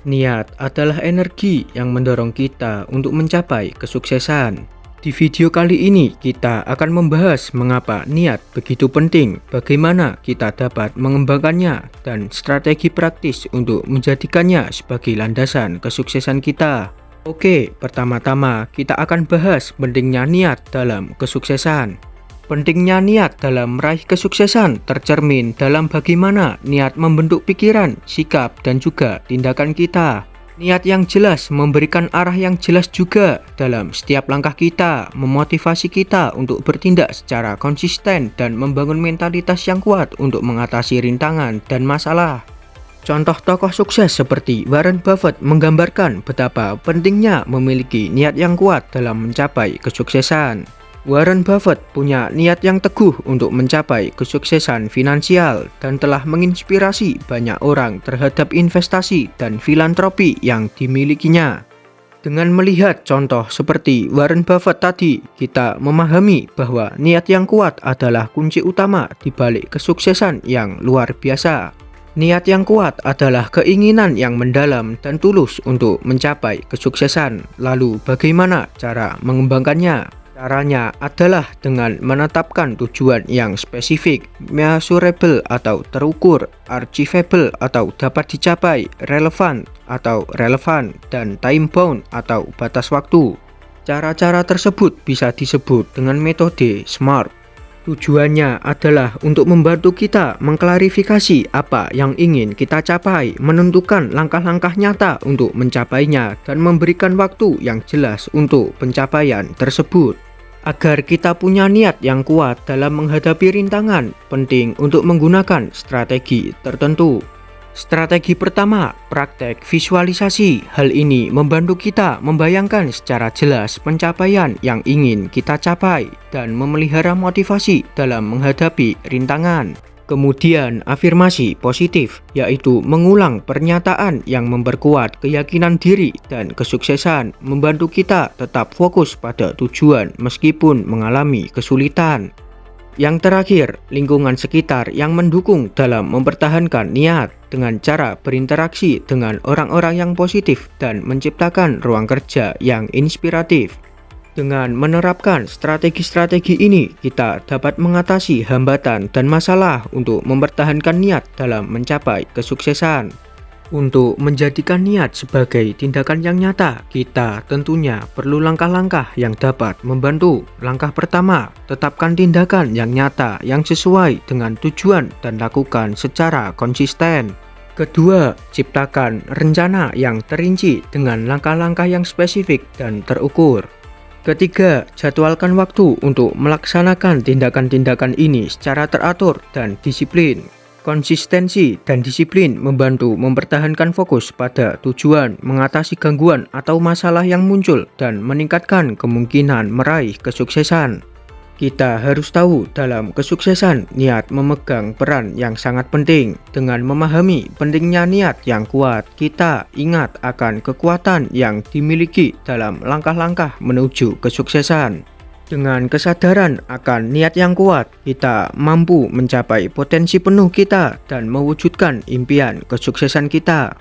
Niat adalah energi yang mendorong kita untuk mencapai kesuksesan. Di video kali ini kita akan membahas mengapa niat begitu penting, bagaimana kita dapat mengembangkannya, dan strategi praktis untuk menjadikannya sebagai landasan kesuksesan kita. Oke, pertama-tama kita akan bahas pentingnya niat dalam kesuksesan. Pentingnya niat dalam meraih kesuksesan tercermin dalam bagaimana niat membentuk pikiran, sikap, dan juga tindakan kita. Niat yang jelas memberikan arah yang jelas juga dalam setiap langkah kita, memotivasi kita untuk bertindak secara konsisten dan membangun mentalitas yang kuat untuk mengatasi rintangan dan masalah. Contoh tokoh sukses seperti Warren Buffett menggambarkan betapa pentingnya memiliki niat yang kuat dalam mencapai kesuksesan. Warren Buffett punya niat yang teguh untuk mencapai kesuksesan finansial dan telah menginspirasi banyak orang terhadap investasi dan filantropi yang dimilikinya. Dengan melihat contoh seperti Warren Buffett tadi, kita memahami bahwa niat yang kuat adalah kunci utama di balik kesuksesan yang luar biasa. Niat yang kuat adalah keinginan yang mendalam dan tulus untuk mencapai kesuksesan. Lalu bagaimana cara mengembangkannya? Caranya adalah dengan menetapkan tujuan yang spesifik, measurable atau terukur, achievable atau dapat dicapai, relevant atau relevan, dan time bound atau batas waktu. Cara-cara tersebut bisa disebut dengan metode SMART. Tujuannya adalah untuk membantu kita mengklarifikasi apa yang ingin kita capai, menentukan langkah-langkah nyata untuk mencapainya, dan memberikan waktu yang jelas untuk pencapaian tersebut. Agar kita punya niat yang kuat dalam menghadapi rintangan, penting untuk menggunakan strategi tertentu. Strategi pertama, praktek visualisasi. Hal ini membantu kita membayangkan secara jelas pencapaian yang ingin kita capai dan memelihara motivasi dalam menghadapi rintangan. Kemudian afirmasi positif, yaitu mengulang pernyataan yang memperkuat keyakinan diri dan kesuksesan, membantu kita tetap fokus pada tujuan meskipun mengalami kesulitan. Yang terakhir, lingkungan sekitar yang mendukung dalam mempertahankan niat dengan cara berinteraksi dengan orang-orang yang positif dan menciptakan ruang kerja yang inspiratif. Dengan menerapkan strategi-strategi ini, kita dapat mengatasi hambatan dan masalah untuk mempertahankan niat dalam mencapai kesuksesan. Untuk menjadikan niat sebagai tindakan yang nyata, kita tentunya perlu langkah-langkah yang dapat membantu. Langkah pertama, tetapkan tindakan yang nyata yang sesuai dengan tujuan dan lakukan secara konsisten. Kedua, ciptakan rencana yang terinci dengan langkah-langkah yang spesifik dan terukur. Ketiga, jadwalkan waktu untuk melaksanakan tindakan-tindakan ini secara teratur dan disiplin. Konsistensi dan disiplin membantu mempertahankan fokus pada tujuan, mengatasi gangguan atau masalah yang muncul, dan meningkatkan kemungkinan meraih kesuksesan. Kita harus tahu dalam kesuksesan, niat memegang peran yang sangat penting. Dengan memahami pentingnya niat yang kuat, kita ingat akan kekuatan yang dimiliki dalam langkah-langkah menuju kesuksesan. Dengan kesadaran akan niat yang kuat, kita mampu mencapai potensi penuh kita dan mewujudkan impian kesuksesan kita.